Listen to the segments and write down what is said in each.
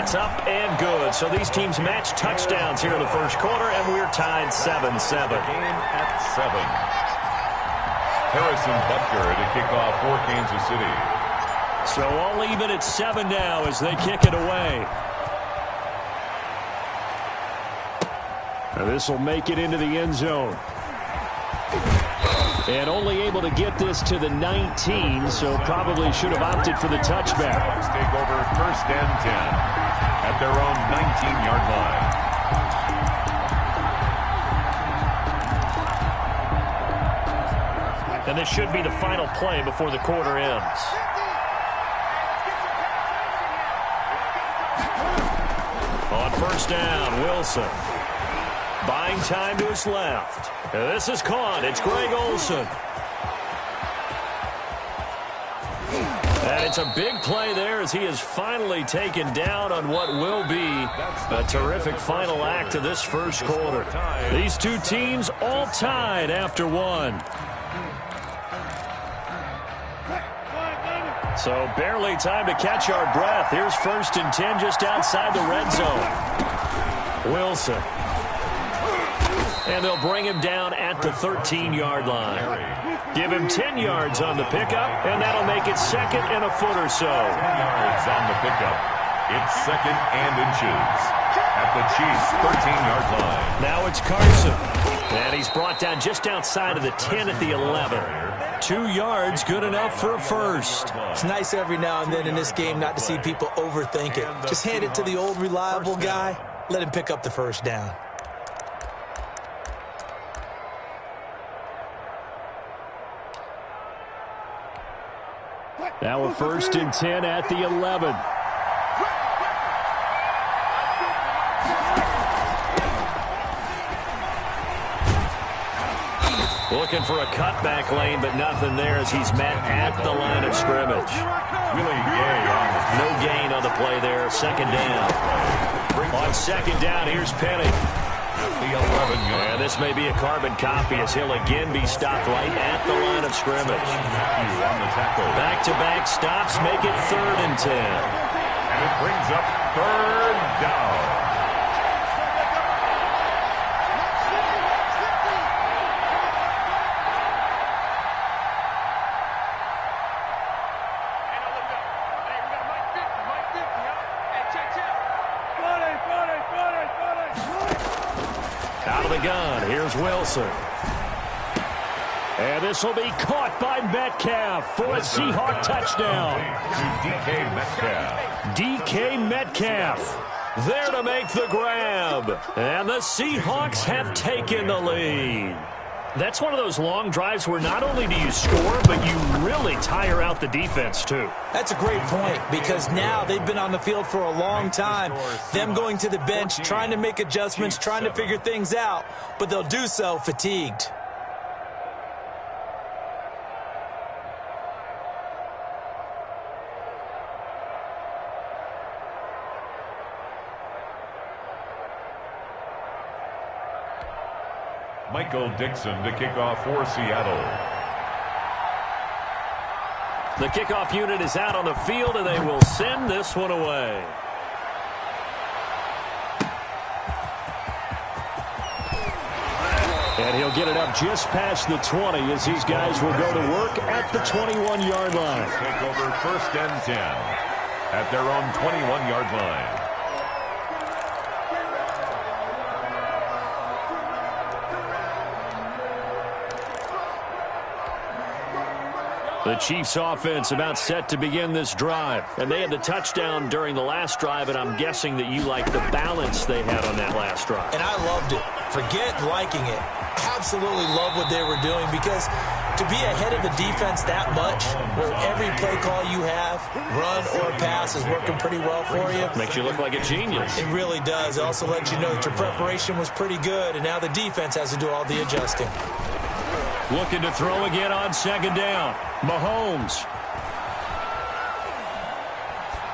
It's up and good. So these teams match touchdowns here in the first quarter, and we're tied 7-7. Game at 7. Harrison Butker to kick off for Kansas City. So all even at 7 now as they kick it away. This will make it into the end zone. And only able to get this to the 19, so probably should have opted for the touchback. Seahawks take over first and 10 at their own 19-yard line. And this should be the final play before the quarter ends. On first down, Wilson. Buying time to his left. This is caught. It's Greg Olsen. And it's a big play there as he is finally taken down on what will be a terrific final act of this first quarter. These two teams all tied after one. So barely time to catch our breath. Here's first and 10 just outside the red zone. Wilson. And they'll bring him down at the 13-yard line. Give him 10 yards on the pickup, and that'll make it second and a foot or so. 10 yards on the pickup. It's second and inches at the Chiefs' 13-yard line. Now it's Carson. And he's brought down just outside of the 10 at the 11. 2 yards, good enough for a first. It's nice every now and then in this game not to see people overthink it. Just hand it to the old reliable guy. Let him pick up the first down. Now a first and 10 at the 11. Looking for a cutback lane, but nothing there as he's met at the line of scrimmage. No gain on the play there. Second down. On second down, here's Penny. The 11-yard. And this may be a carbon copy as he'll again be stopped right at the line of scrimmage. Back-to-back stops make it third and 10. And it brings up third down. Out of the gun, here's Wilson. And this will be caught by Metcalf for a Seahawk touchdown. DK Metcalf. DK Metcalf there to make the grab. And the Seahawks have taken the lead. That's one of those long drives where not only do you score, but you really tire out the defense, too. That's a great point because now they've been on the field for a long time. Them going to the bench, trying to make adjustments, trying to figure things out, but they'll do so fatigued. Michael Dixon to kick off for Seattle. The kickoff unit is out on the field, and they will send this one away. And he'll get it up just past the 20 as these guys will go to work at the 21-yard line. Take over first and 10 at their own 21-yard line. The Chiefs offense about set to begin this drive. And they had the touchdown during the last drive, and I'm guessing that you like the balance they had on that last drive. And I loved it. Forget liking it. Absolutely love what they were doing because to be ahead of the defense that much, where every play call you have, run or pass, is working pretty well for you. Makes you look like a genius. It really does. It also lets you know that your preparation was pretty good, and now the defense has to do all the adjusting. Looking to throw again on second down. Mahomes.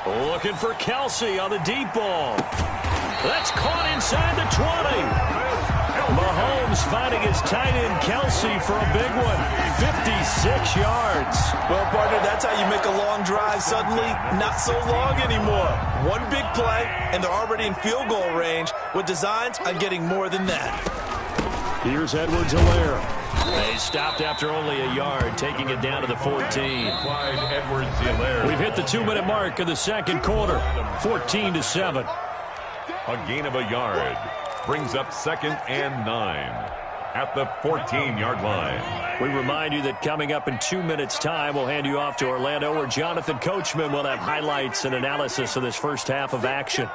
Looking for Kelsey on the deep ball. That's caught inside the 20. Mahomes finding his tight end Kelsey for a big one. 56 yards. Well, partner, that's how you make a long drive suddenly not so long anymore. One big play, and they're already in field goal range with designs on getting more than that. Here's Edwards-Helaire. They stopped after only a yard, taking it down to the 14. Clyde Edwards-Helaire. We've hit the 2-minute mark of the second quarter, 14-7. A gain of a yard brings up 2nd and 9 at the 14-yard line. We remind you that coming up in 2 minutes' time, we'll hand you off to Orlando, where Jonathan Coachman will have highlights and analysis of this first half of action.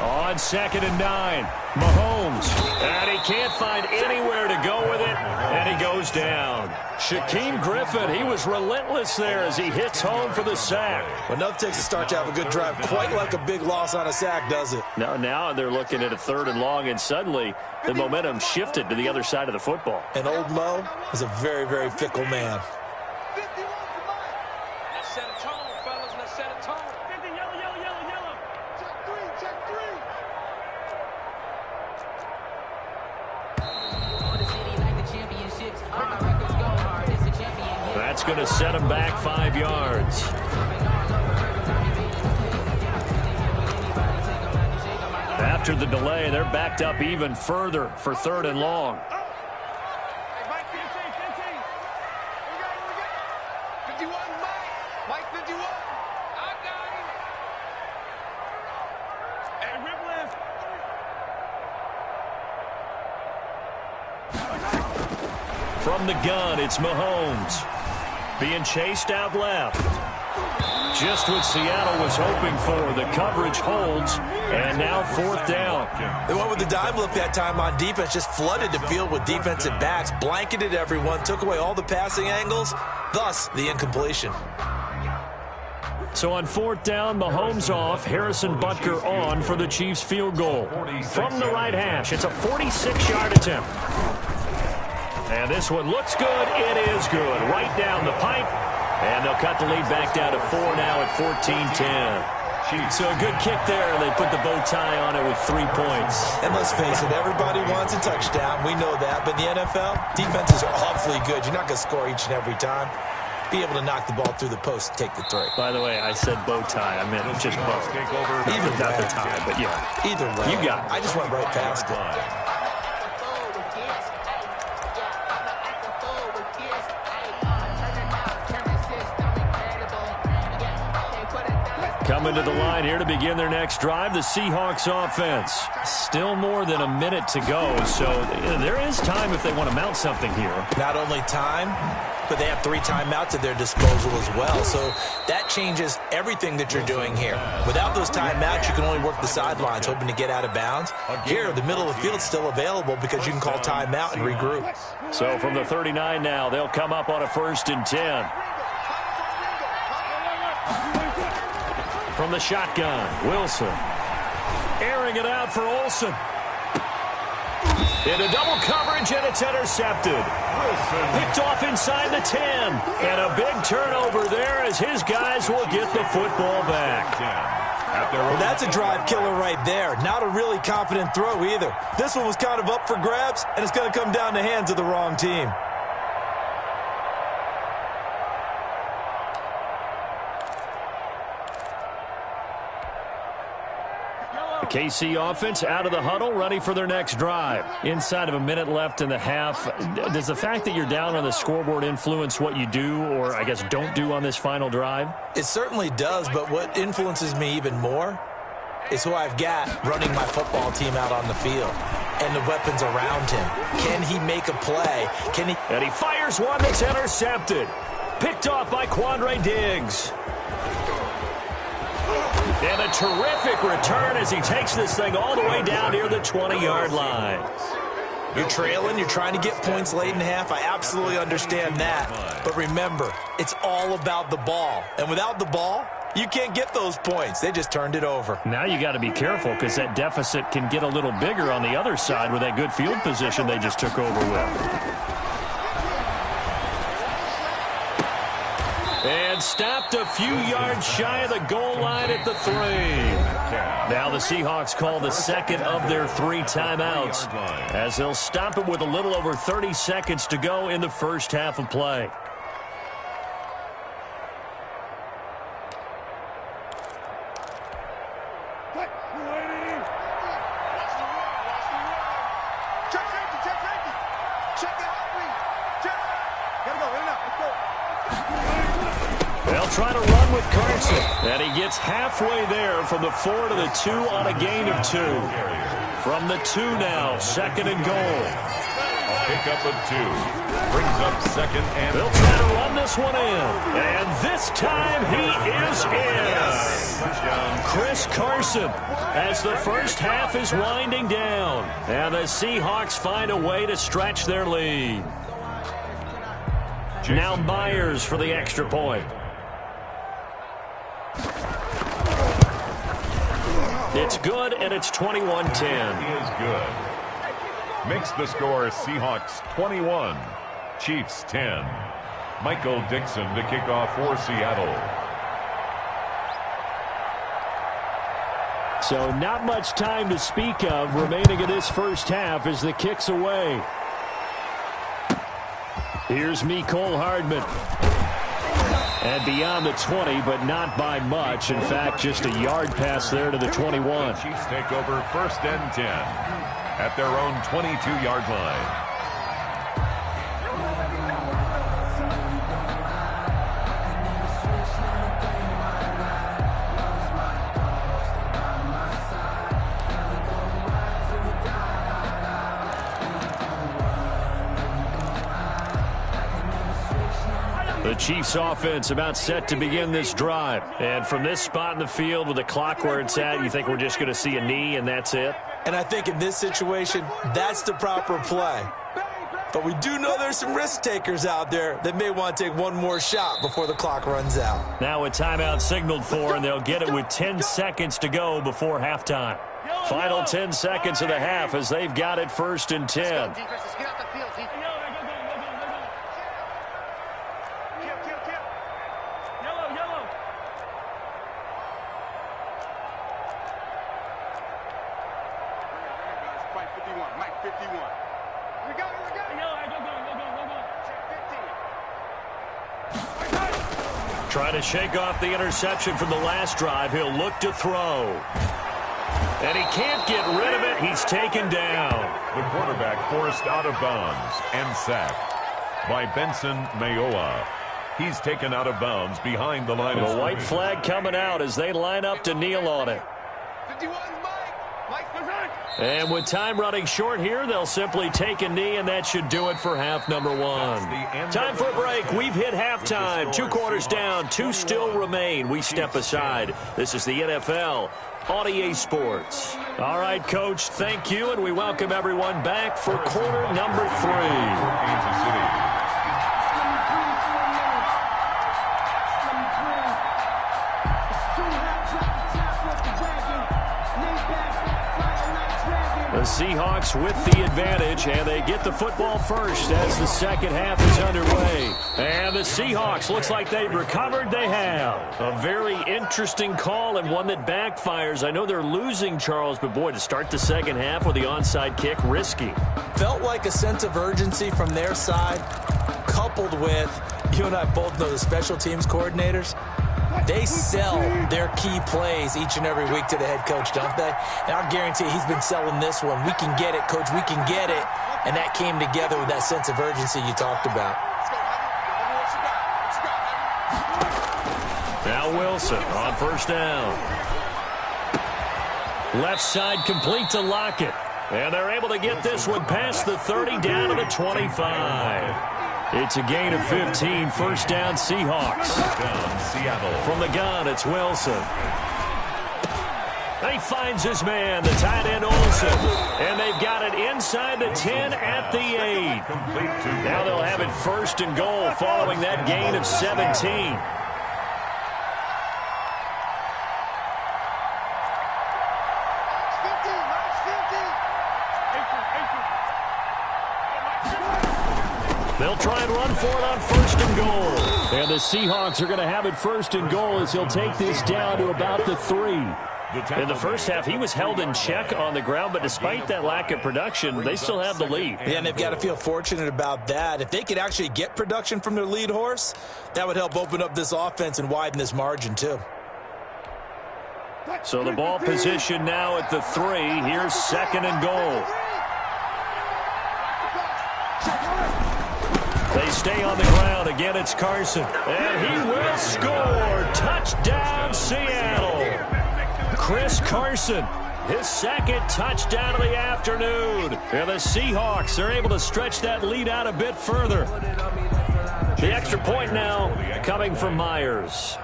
On 2nd and 9, Mahomes, and he can't find anywhere to go with it, and he goes down. Shaquem Griffin, he was relentless there as he hits home for the sack. Well, enough takes a start to have a good drive, quite like a big loss on a sack, does it? Now they're looking at a 3rd and long, and suddenly the momentum shifted to the other side of the football. And old Mo is a very, very fickle man. Let's set a tone, fellas. Let's set a tone. 50, yellow. Check three. That's going to set him back 5 yards. After the delay, they're backed up even further for 3rd and long. From the gun, it's Mahomes. Being chased out left. Just what Seattle was hoping for. The coverage holds, and now 4th down. They went with the dime look that time on defense, just flooded the field with defensive backs, blanketed everyone, took away all the passing angles, thus the incompletion. So on 4th down, Mahomes off, Harrison Butker on for the Chiefs field goal. From the right hash, it's a 46-yard attempt. And this one looks good. It is good. Right down the pipe. And they'll cut the lead back down to 4 now at 14-10. So a good kick there. They put the bow tie on it with 3 points. And let's face it, everybody wants a touchdown. We know that. But in the NFL, defenses are awfully good. You're not going to score each and every time. Be able to knock the ball through the post and take the 3. By the way, I said bow tie. I meant just bow. Either not way. the tie, but yeah. Either way. You got it. I just went right past it. Coming to the line here to begin their next drive, the Seahawks offense. Still more than a minute to go, so there is time if they want to mount something here. Not only time, but they have 3 timeouts at their disposal as well. So that changes everything that you're doing here. Without those timeouts, you can only work the sidelines, hoping to get out of bounds. Here, the middle of the field is still available because you can call timeout and regroup. So from the 39 now, they'll come up on a 1st and 10. From the shotgun, Wilson. Airing it out for Olsen. Into double coverage, and it's intercepted. Picked off inside the 10. And a big turnover there as his guys will get the football back. Well, that's a drive killer right there. Not a really confident throw either. This one was kind of up for grabs, and it's going to come down the hands of the wrong team. The KC offense out of the huddle, ready for their next drive. Inside of a minute left in the half, does the fact that you're down on the scoreboard influence what you do, or I guess don't do on this final drive? It certainly does, but what influences me even more is who I've got running my football team out on the field and the weapons around him. Can he make a play? And he fires one that's intercepted. Picked off by Quandre Diggs. And a terrific return as he takes this thing all the way down near the 20-yard line. You're trailing, you're trying to get points late in half. I absolutely understand that. But remember, it's all about the ball. And without the ball, you can't get those points. They just turned it over. Now you got to be careful because that deficit can get a little bigger on the other side with that good field position they just took over with. And And stopped a few yards shy of the goal line at the 3. Now the Seahawks call the second of their 3 timeouts as they'll stop it with a little over 30 seconds to go in the first half of play. They'll try to run with Carson, and he gets halfway there from the 4 to the 2 on a gain of 2. From the 2 now, second and goal. A pickup of 2. Brings up second and... They'll try to run this one in, and this time he is in. Chris Carson, as the first half is winding down, and the Seahawks find a way to stretch their lead. Now Myers for the extra point. It's good, and it's 21-10. He is good. Makes the score Seahawks 21, Chiefs 10. Michael Dixon to kick off for Seattle. So not much time to speak of remaining in this first half as the kick's away. Here's Mecole Hardman. And beyond the 20, but not by much. In fact, just a yard pass there to the 21. Chiefs take over first and 10 at their own 22-yard line. The Chiefs offense about set to begin this drive. And from this spot in the field with the clock where it's at, you think we're just going to see a knee and that's it? And I think in this situation, that's the proper play. But we do know there's some risk takers out there that may want to take one more shot before the clock runs out. Now a timeout signaled for, and they'll get it with 10 seconds to go before halftime. Final 10 seconds of the half as they've got it first and 10. Trying to shake off the interception from the last drive. He'll look to throw. And he can't get rid of it. He's taken down. The quarterback forced out of bounds and sacked by Benson Mayowa. He's taken out of bounds behind the line of scrimmage. The white flag coming out as they line up to kneel on it. 51, And with time running short here, they'll simply take a knee, and that should do it for half number 1. Time for a break. We've hit halftime. 2 quarters down, 2 still remain. We step aside. This is the NFL on EA Sports. All right, Coach, thank you, and we welcome everyone back for quarter number 3. Kansas City. The Seahawks with the advantage, and they get the football first as the second half is underway. And the Seahawks, looks like they've recovered. They have. A very interesting call and one that backfires. I know they're losing, Charles, but boy, to start the second half with the onside kick, risky. Felt like a sense of urgency from their side, coupled with, you and I both know the special teams coordinators. They sell their key plays each and every week to the head coach, don't they? And I guarantee he's been selling this one. We can get it, Coach. We can get it. And that came together with that sense of urgency you talked about. Now Wilson on first down. Left side complete to Lockett. And they're able to get this one past the 30 down to the 25. It's a gain of 15, first down Seahawks. Down Seattle. From the gun, it's Wilson. He finds his man, the tight end Olsen. And they've got it inside the 10 at the 8. Now they'll have it first and goal following that gain of 17. They'll try and run for it on first and goal. And the Seahawks are going to have it first and goal as he'll take this down to about the 3. In the first half, he was held in check on the ground, but despite that lack of production, they still have the lead. Yeah, and they've got to feel fortunate about that. If they could actually get production from their lead horse, that would help open up this offense and widen this margin too. So the ball position now at the 3. Here's second and goal. They stay on the ground. Again, it's Carson. And he will score. Touchdown, Seattle. Chris Carson, his second touchdown of the afternoon. And the Seahawks are able to stretch that lead out a bit further. The extra point now coming from Myers.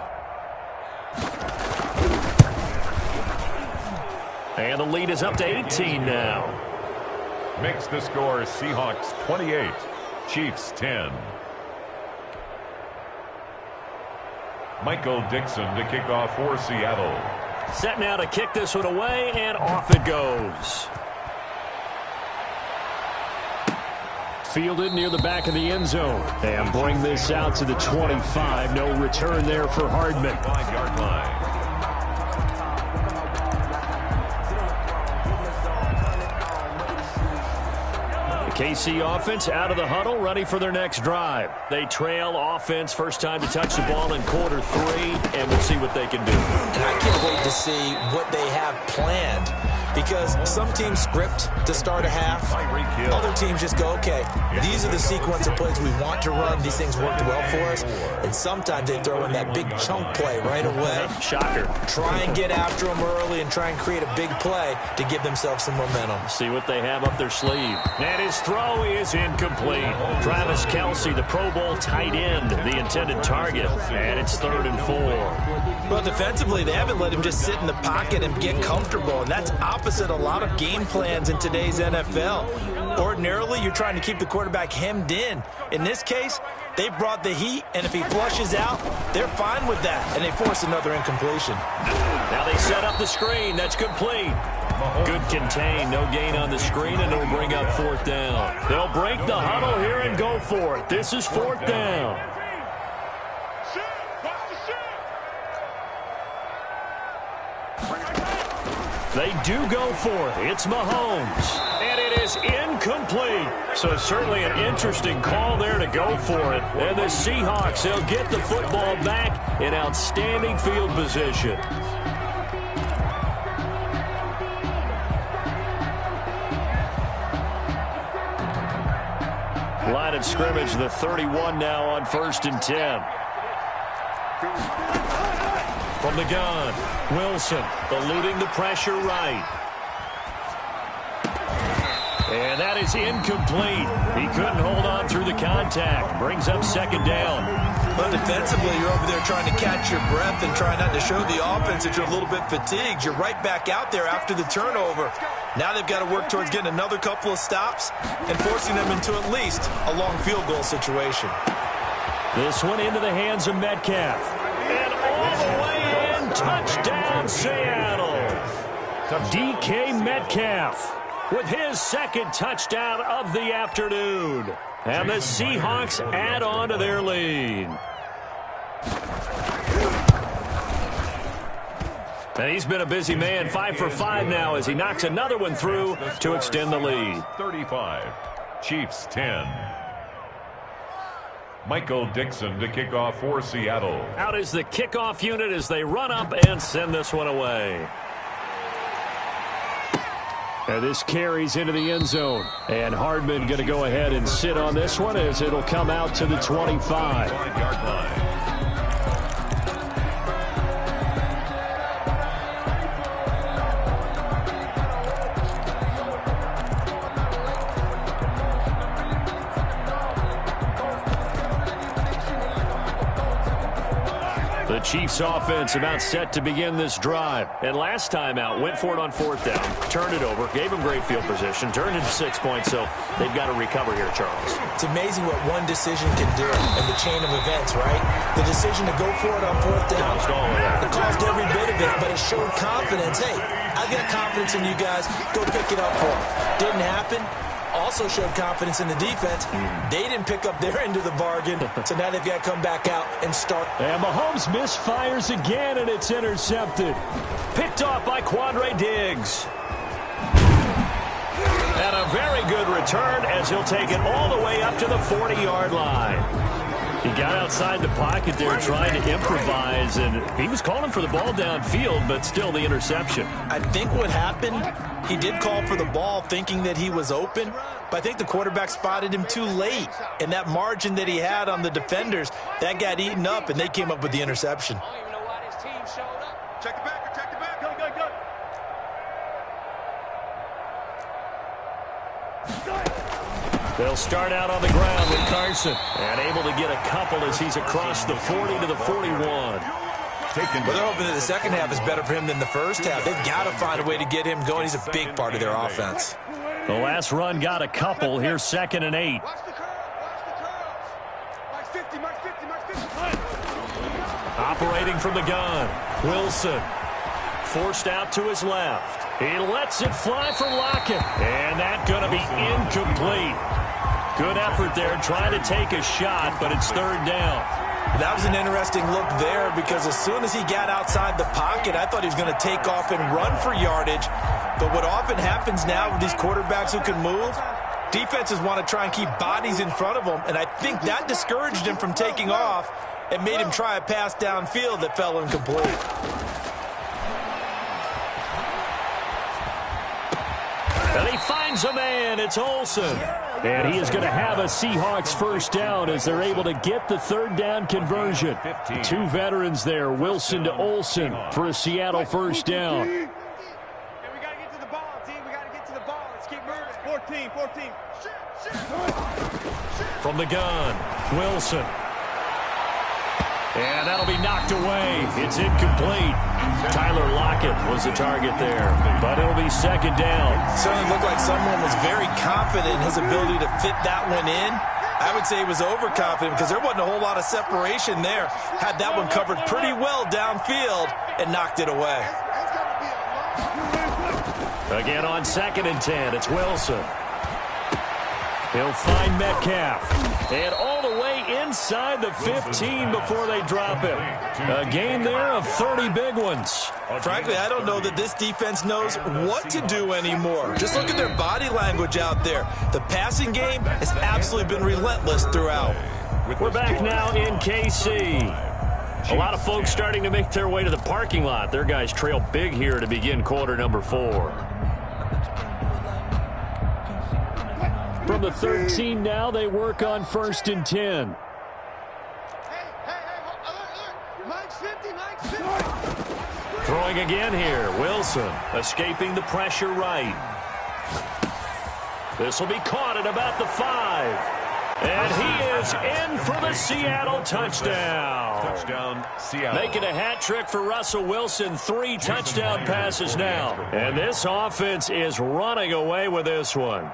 And the lead is up to 18 now. Makes the score Seahawks 28, Chiefs 10. Michael Dixon to kick off for Seattle. Set now to kick this one away, and off it goes. Fielded near the back of the end zone. And bring this out to the 25. No return there for Hardman. 5-yard line. KC offense out of the huddle, ready for their next drive. They trail offense, first time to touch the ball in quarter 3, and we'll see what they can do. And I can't wait to see what they have planned, because some teams script to start a half. Other teams just go, okay, these are the sequence of plays we want to run. These things worked well for us. And sometimes they throw in that big chunk play right away. Shocker. Try and get after them early and try and create a big play to give themselves some momentum. See what they have up their sleeve. And his throw is incomplete. Travis Kelce, the Pro Bowl tight end, the intended target. And it's 3rd and 4. Well, defensively, they haven't let him just sit in the pocket and get comfortable, and that's opposite a lot of game plans in today's NFL. Ordinarily, you're trying to keep the quarterback hemmed in. In this case, they brought the heat, and if he flushes out, they're fine with that, and they force another incompletion. Now they set up the screen. That's complete. Good contain. No gain on the screen, and it'll bring up 4th down. They'll break the huddle here and go for it. This is 4th down. They do go for it. It's Mahomes. And it is incomplete. So certainly an interesting call there to go for it. And the Seahawks, they'll get the football back in outstanding field position. Line of scrimmage, the 31 now on 1st and 10. From the gun, Wilson eluding the pressure right. And that is incomplete. He couldn't hold on through the contact. Brings up 2nd down. But defensively, you're over there trying to catch your breath and try not to show the offense that you're a little bit fatigued. You're right back out there after the turnover. Now they've got to work towards getting another couple of stops and forcing them into at least a long field goal situation. This one into the hands of Metcalf. And all the way in, touchdown Seattle. DK Metcalf with his 2nd touchdown of the afternoon. And the Seahawks add on to their lead. And he's been a busy man, 5 for 5 now as he knocks another one through to extend the lead. 35, Chiefs 10. Michael Dixon to kick off for Seattle. Out is the kickoff unit as they run up and send this one away. And this carries into the end zone. And Hardman going to go ahead and sit on this one as it'll come out to the 25. 5-yard line. The Chiefs offense about set to begin this drive. And last time out, went for it on 4th down, turned it over, gave them great field position, turned into 6 points, so they've got to recover here, Charles. It's amazing what one decision can do in the chain of events, right? The decision to go for it on 4th down, it caused every bit of it, but it showed confidence. Hey, I've got confidence in you guys. Go pick it up for them. Didn't happen. also showed confidence in the defense. They didn't pick up their end of the bargain, so now they've got to come back out and start. And Mahomes misfires again, and it's intercepted. Picked off by Quandre Diggs. And a very good return as he'll take it all the way up to the 40-yard line. He got outside the pocket there trying to improvise, and he was calling for the ball downfield, but still the interception. I think what happened, he did call for the ball thinking that he was open, but I think the quarterback spotted him too late. And that margin that he had on the defenders, that got eaten up, and they came up with the interception. I don't even know why this team showed up. Check the back, check the back. Go, go, go. They'll start out on the ground with Carson, and able to get a couple as he's across the 40 to the 41. Well, they're hoping that the second half is better for him than the first half. They've got to find a way to get him going. He's a big part of their offense. The last run got a couple. Here's 2nd and 8. Watch the curls, watch the curls. Max 50, Max 50, Max 50. Operating from the gun, Wilson. Forced out to his left. He lets it fly for Lockett. And that's going to be incomplete. Good effort there trying to take a shot, but it's 3rd down. That was an interesting look there because as soon as he got outside the pocket, I thought he was going to take off and run for yardage. But what often happens now with these quarterbacks who can move, defenses want to try and keep bodies in front of them, and I think that discouraged him from taking off and made him try a pass downfield that fell incomplete. And he finds a man. It's Olsen. And he is going to have a Seahawks first down as they're able to get the 3rd down conversion. 2 veterans there, Wilson to Olsen for a Seattle first down. Hey, we got to get to the ball, team. We got to get to the ball. Let's keep moving. 14. From the gun, Wilson. And that'll be knocked away. It's incomplete. Tyler Lockett was the target there, but it'll be 2nd down. Certainly looked like someone was very confident in his ability to fit that one in. I would say he was overconfident because there wasn't a whole lot of separation there. Had that one covered pretty well downfield and knocked it away. Again on 2nd and 10, it's Wilson. He'll find Metcalf. And all the way inside the 15 before they drop him. A game there of 30 big ones. Frankly, I don't know that this defense knows what to do anymore. Just look at their body language out there. The passing game has absolutely been relentless throughout. We're back now in KC. A lot of folks starting to make their way to the parking lot. Their guys trail big here to begin quarter number 4. From the 13 now, they work on 1st and 10. Hey, look. Max 50, Max 50. Throwing again here, Wilson escaping the pressure right. This will be caught at about the 5. And he is in for the Seattle touchdown. Touchdown, Seattle. Making a hat trick for Russell Wilson. 3 touchdown passes now. And this offense is running away with this one.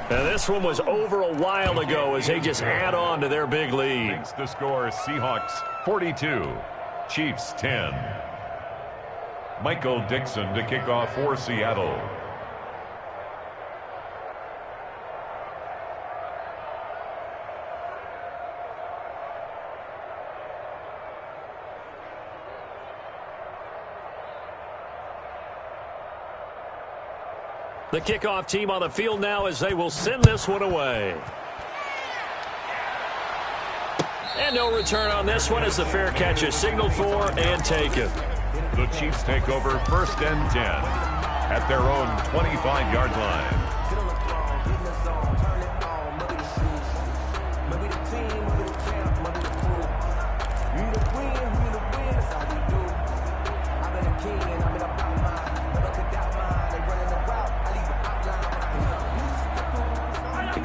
Now this one was over a while ago as they just add on to their big lead. Makes the score Seahawks 42, Chiefs 10. Michael Dixon to kick off for Seattle. The kickoff team on the field now as they will send this one away. And no return on this one as the fair catch is signaled for and taken. The Chiefs take over 1st and 10 at their own 25-yard line.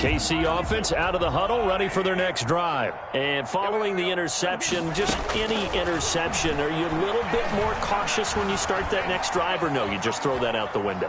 KC offense out of the huddle, ready for their next drive. And following the interception, just any interception, are you a little bit more cautious when you start that next drive, or no, you just throw that out the window?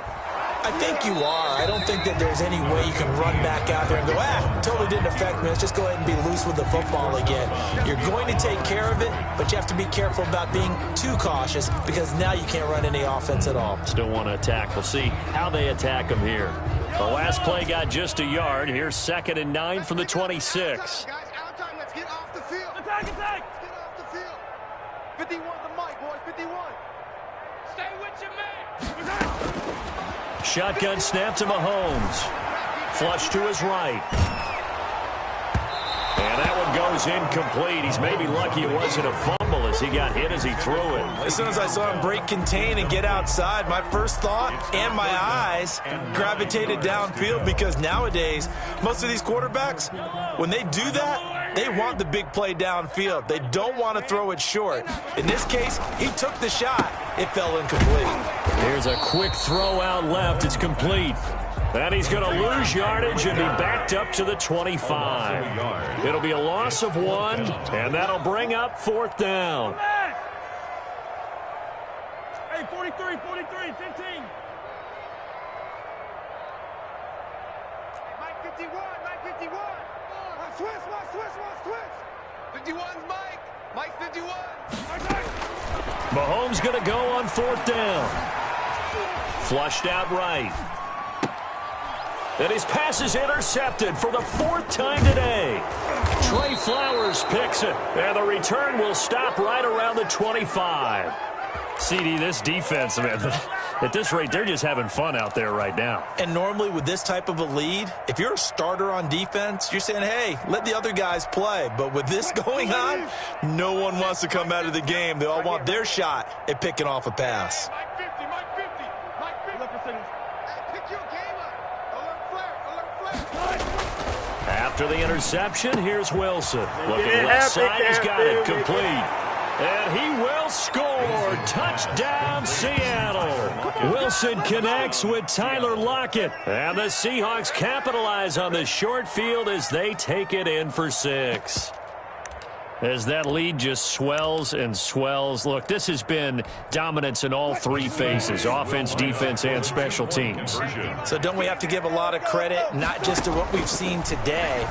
I think you are. I don't think that there's any way you can run back out there and go, totally didn't affect me. Let's just go ahead and be loose with the football again. You're going to take care of it, but you have to be careful about being too cautious because now you can't run any offense at all. Still want to attack. We'll see how they attack him here. The last play got just a yard. Here's 2nd and 9 from the 26. Guys, out time. Let's get off the field. Attack, attack. Let's get off the field. 51 the mic, boys. 51. Stay with your man. Shotgun snap to Mahomes. Flush to his right. And that one goes incomplete. He's maybe lucky it wasn't a fumble as he got hit as he threw it. As soon as I saw him break contain and get outside, my first thought and my eyes gravitated downfield because nowadays, most of these quarterbacks, when they do that, they want the big play downfield. They don't want to throw it short. In this case, he took the shot. It fell incomplete. Here's a quick throw out left. It's complete. And he's going to lose yardage and be backed up to the 25. It'll be a loss of 1, and that'll bring up 4th down. Hey, 43, 15. Mike 51. Switch. 51's Mike. Mike 51. Mahomes going to go on 4th down. Flushed out right. And his pass is intercepted for the 4th time today. Trey Flowers picks it, and the return will stop right around the 25. CD, this defense, man, at this rate, they're just having fun out there right now. And normally with this type of a lead, if you're a starter on defense, you're saying, hey, let the other guys play. But with this going on, no one wants to come out of the game. They all want their shot at picking off a pass. Mike 50. Pick your game up. Alert flare. After the interception, here's Wilson. Looking left side, he's got it complete. And he will score. Touchdown, Seattle. Wilson connects with Tyler Lockett. And the Seahawks capitalize on the short field as they take it in for 6. As that lead just swells and swells. Look, this has been dominance in all 3 phases, offense, defense, and special teams. So don't we have to give a lot of credit, not just to what we've seen today,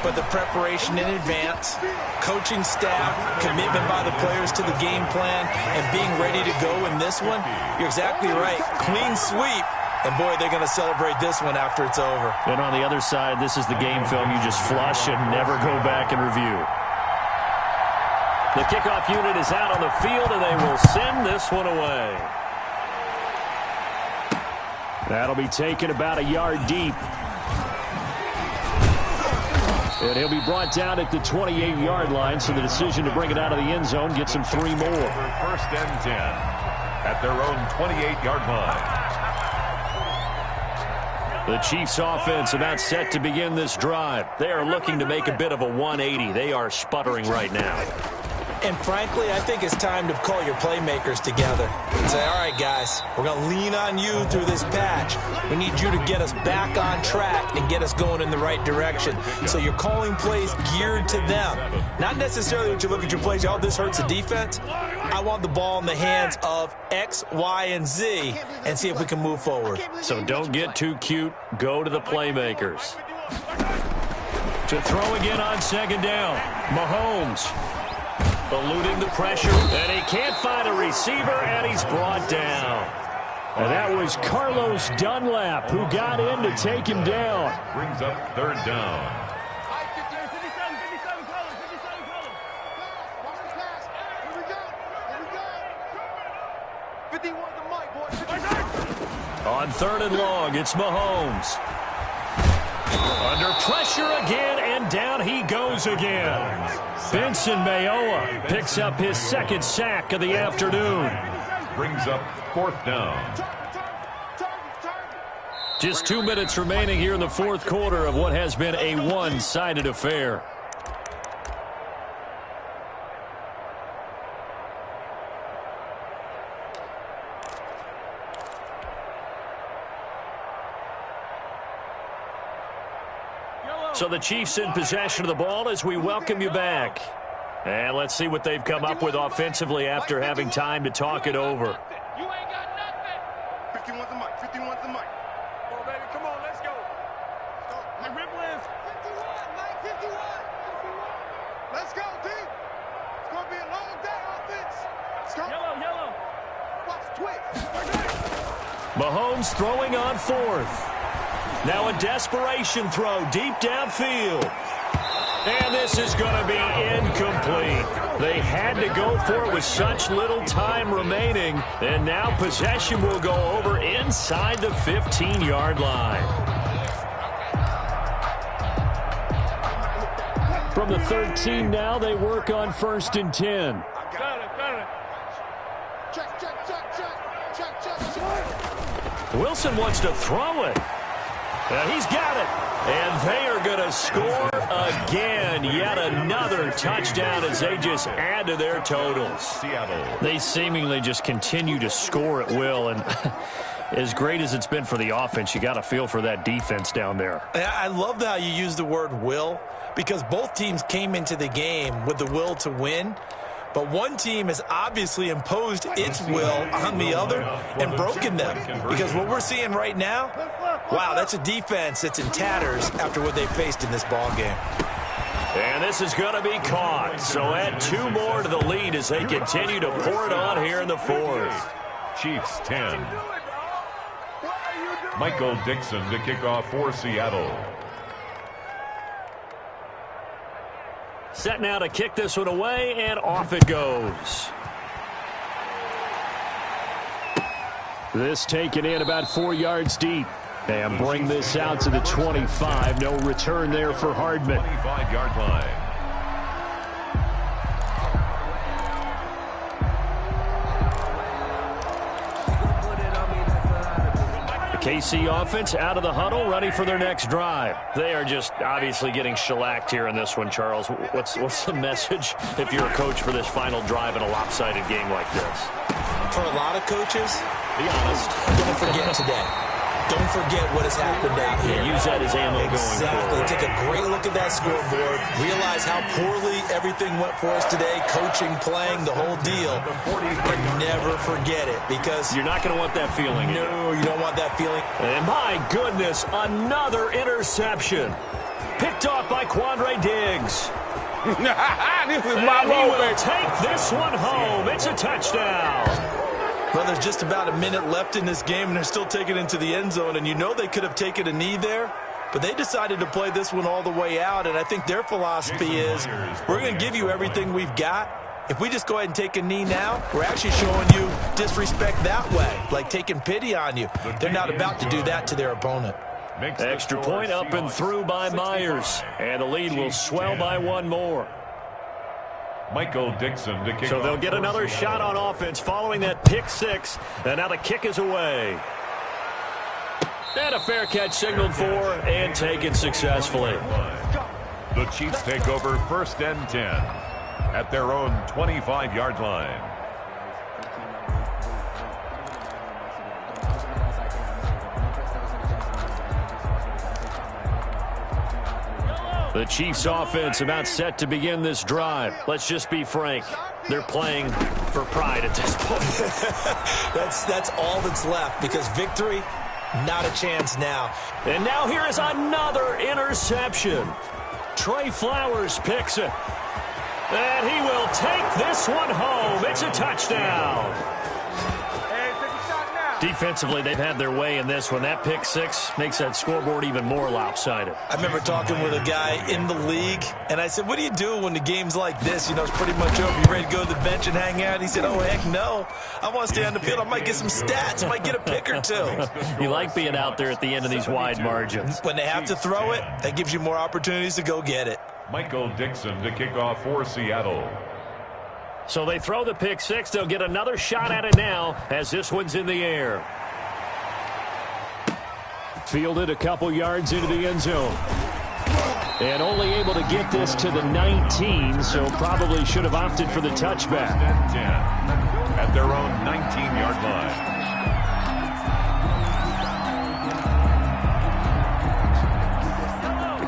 but the preparation in advance, coaching staff, commitment by the players to the game plan, and being ready to go in this one? You're exactly right. Clean sweep. And, boy, they're going to celebrate this one after it's over. And on the other side, this is the game film you just flush and never go back and review. The kickoff unit is out on the field, and they will send this one away. That'll be taken about a yard deep. And he'll be brought down at the 28-yard line, so the decision to bring it out of the end zone gets him 3 more. 1st and 10 at their own 28-yard line. The Chiefs offense about set to begin this drive. They are looking to make a bit of a 180. They are sputtering right now. And frankly, I think it's time to call your playmakers together and say, all right, guys, we're going to lean on you through this patch. We need you to get us back on track and get us going in the right direction. So you're calling plays geared to them. Not necessarily when you look at your plays, oh, this hurts the defense. I want the ball in the hands of X, Y, and Z and see if we can move forward. So don't get too cute. Go to the playmakers. To throw again on 2nd down. Mahomes. Eluding the pressure, and he can't find a receiver, and he's brought down. And that was Carlos Dunlap who got in to take him down. Brings up 3rd down. 51 the mic, boys. On 3rd and long, it's Mahomes. Under pressure again, and down he goes again. Benson Mayowa picks up his 2nd sack of the afternoon. Brings up 4th down. Just 2 minutes remaining here in the 4th quarter of what has been a one-sided affair. So the Chiefs in possession of the ball as we welcome you back. And let's see what they've come up with offensively after having time to talk it over. You ain't got nothing. 51's the mic. 51's the mic. Yellow. Watch twitch. Mahomes throwing on 4th. Now a desperation throw deep downfield. And this is going to be incomplete. They had to go for it with such little time remaining. And now possession will go over inside the 15-yard line. From the 13 now, they work on 1st and 10. Wilson wants to throw it. He's got it. And they are going to score again. Yet another touchdown as they just add to their totals. Seattle. They seemingly just continue to score at will. And as great as it's been for the offense, you got to feel for that defense down there. I love how you use the word will, because both teams came into the game with the will to win. But one team has obviously imposed its will on the other and broken them. Because what we're seeing right now, wow, that's a defense that's in tatters after what they faced in this ball game. And this is going to be caught. So add 2 more to the lead as they continue to pour it on here in the 4th. Chiefs 10. Michael Dixon to kick off for Seattle. Set now to kick this one away, and off it goes. This taken in about 4 yards deep. And bring this out to the 25. No return there for Hardman. 25-yard line. KC offense out of the huddle, ready for their next drive. They are just obviously getting shellacked here in this one, Charles. What's the message if you're a coach for this final drive in a lopsided game like this? For a lot of coaches, be honest, don't forget today. Don't forget what has happened out here. Use that as ammo going forward. Take a great look at that scoreboard. Realize how poorly everything went for us today. Coaching, playing, the whole deal. And never forget it, because you're not going to want that feeling. No, you don't want that feeling. And my goodness, another interception. Picked off by Quandre Diggs. This is and he will take this one home. It's a touchdown. Well, there's just about a minute left in this game, and they're still taking it into the end zone. And you know they could have taken a knee there, but they decided to play this one all the way out. And I think their philosophy is, we're going to give you everything we've got. If we just go ahead and take a knee now, we're actually showing you disrespect that way, like taking pity on you. They're not about to do that to their opponent. Extra point up and through by Myers. And the lead will swell by 1 more. Michael Dixon to kick so they'll get another shot on offense following that pick 6. And now the kick is away. And a fair catch signaled for and taken successfully. The Chiefs take over 1st and 10 at their own 25-yard line. The Chiefs offense about set to begin this drive. Let's just be frank. They're playing for pride at this point. That's all that's left, because victory, not a chance now. And now here is another interception. Trey Flowers picks it. And he will take this one home. It's a touchdown. Defensively, they've had their way in this one. That pick 6 makes that scoreboard even more lopsided. I remember talking with a guy in the league, and I said, what do you do when the game's like this? You know, it's pretty much over. You ready to go to the bench and hang out? He said, oh, heck no. I want to stay on the field. I might get some stats. I might get a pick or 2. You like being out there at the end of these wide margins. When they have to throw it, that gives you more opportunities to go get it. Michael Dixon to kick off for Seattle. So they throw the pick 6. They'll get another shot at it now as this one's in the air. Fielded a couple yards into the end zone. And only able to get this to the 19, so probably should have opted for the touchback. 10 at their own 19-yard line.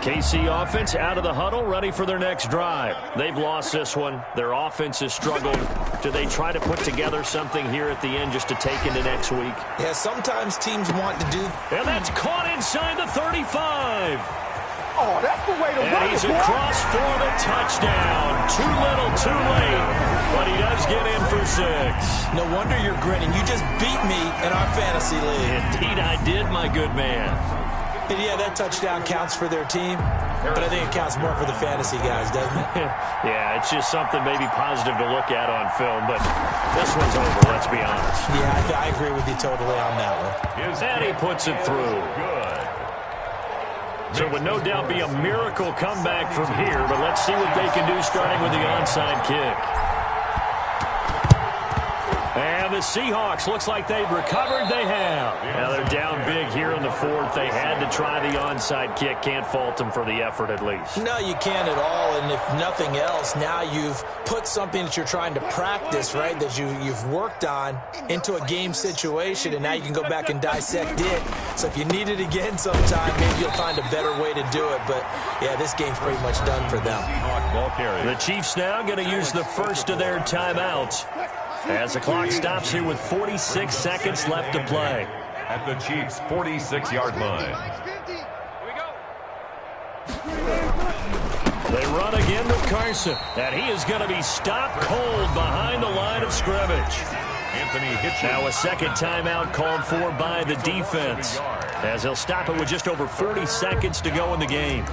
KC offense out of the huddle, ready for their next drive. They've lost this one. Their offense has struggled. Do they try to put together something here at the end just to take into next week? Yeah, sometimes teams want to do. And that's caught inside the 35. Oh, that's the way to run it, and he's across for the touchdown. Too little, too late. But he does get in for 6. No wonder you're grinning. You just beat me in our fantasy league. Indeed I did, my good man. And yeah, that touchdown counts for their team, but I think it counts more for the fantasy guys, doesn't it? Yeah, it's just something maybe positive to look at on film, but this one's over, let's be honest. Yeah, I agree with you totally on that one. And he puts it through. Good. So it would no doubt be a miracle comeback from here, but let's see what they can do starting with the onside kick. And the Seahawks, looks like they've recovered. They have. Now they're down big here in the 4th. They had to try the onside kick. Can't fault them for the effort at least. No, you can't at all. And if nothing else, now you've put something that you're trying to practice, right, that you've worked on into a game situation, and now you can go back and dissect it. So if you need it again sometime, maybe you'll find a better way to do it. But, yeah, this game's pretty much done for them. The Chiefs now going to use the first of their timeouts as the clock stops here with 46 seconds left to play. At the Chiefs' 46-yard line. They run again with Carson, and he is going to be stopped cold behind the line of scrimmage. Anthony Hitchens. Now a second timeout called for by the defense, as he'll stop it with just over 40 seconds to go in the game.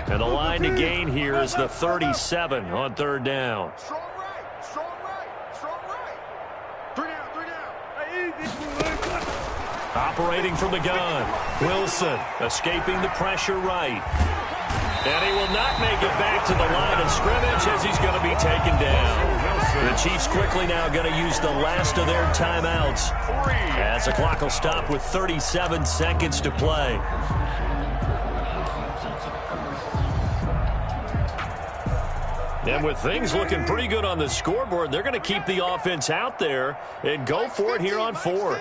And the line to gain here is the 37 on 3rd down. Strong right, strong right, strong right. 3 down. Operating from the gun, Wilson escaping the pressure right. And he will not make it back to the line of scrimmage as he's going to be taken down. The Chiefs quickly now going to use the last of their timeouts as the clock will stop with 37 seconds to play. And with things looking pretty good on the scoreboard, they're going to keep the offense out there and go for it here on 4th.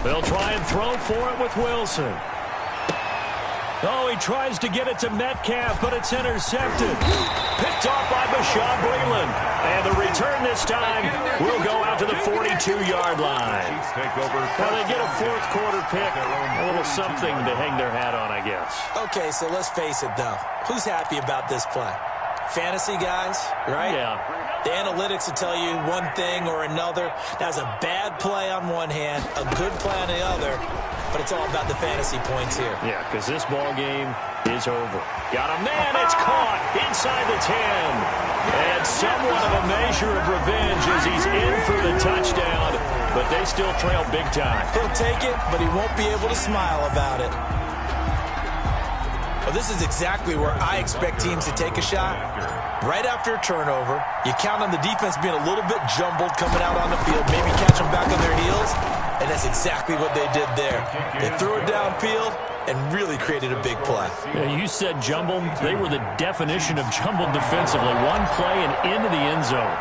They'll try and throw for it with Wilson. Oh, he tries to get it to Metcalf, but it's intercepted. Picked off by Bashaud Breeland. And the return this time will go out to the 42-yard line. Well, they get a 4th quarter pick. A little something to hang their hat on, I guess. Okay, so let's face it, though. Who's happy about this play? Fantasy guys, right? Yeah. The analytics will tell you one thing or another. That's a bad play on one hand, a good play on the other, but it's all about the fantasy points here. Yeah, because this ball game is over. Got a man, it's caught inside the 10. And somewhat of a measure of revenge as he's in for the touchdown, but they still trail big time. He'll take it, but he won't be able to smile about it. Well, this is exactly where I expect teams to take a shot. Right after a turnover, you count on the defense being a little bit jumbled coming out on the field, maybe catch them back on their heels, and that's exactly what they did there. They threw it downfield and really created a big play. Yeah, you said jumbled. They were the definition of jumbled defensively. One play and into the end zone.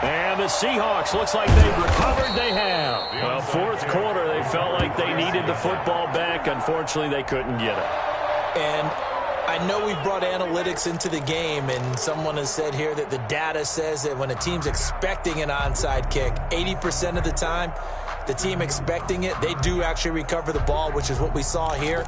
And the Seahawks, looks like they've recovered. They have. Well, 4th quarter, they felt like they needed the football back. Unfortunately, they couldn't get it. And I know we brought analytics into the game, and someone has said here that the data says that when a team's expecting an onside kick, 80% of the time, the team expecting it, they do actually recover the ball, which is what we saw here.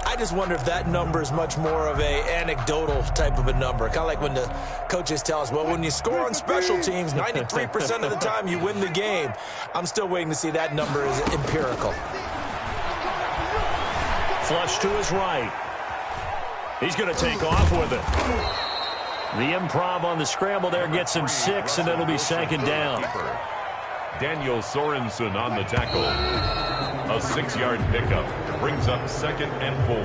I just wonder if that number is much more of a anecdotal type of a number. Kind of like when the coaches tell us, well, when you score on special teams, 93% of the time you win the game. I'm still waiting to see that number is empirical. Flush to his right. He's going to take off with it. The improv on the scramble there gets him 6, and it'll be 2nd down. Daniel Sorensen on the tackle. A 6-yard pickup brings up 2nd and 4.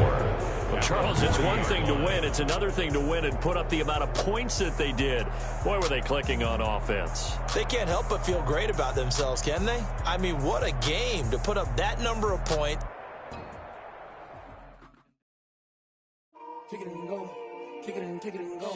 Well, Charles, it's one thing to win. It's another thing to win and put up the amount of points that they did. Boy, were they clicking on offense. They can't help but feel great about themselves, can they? I mean, what a game to put up that number of points. Kick it and go. Kick it and go.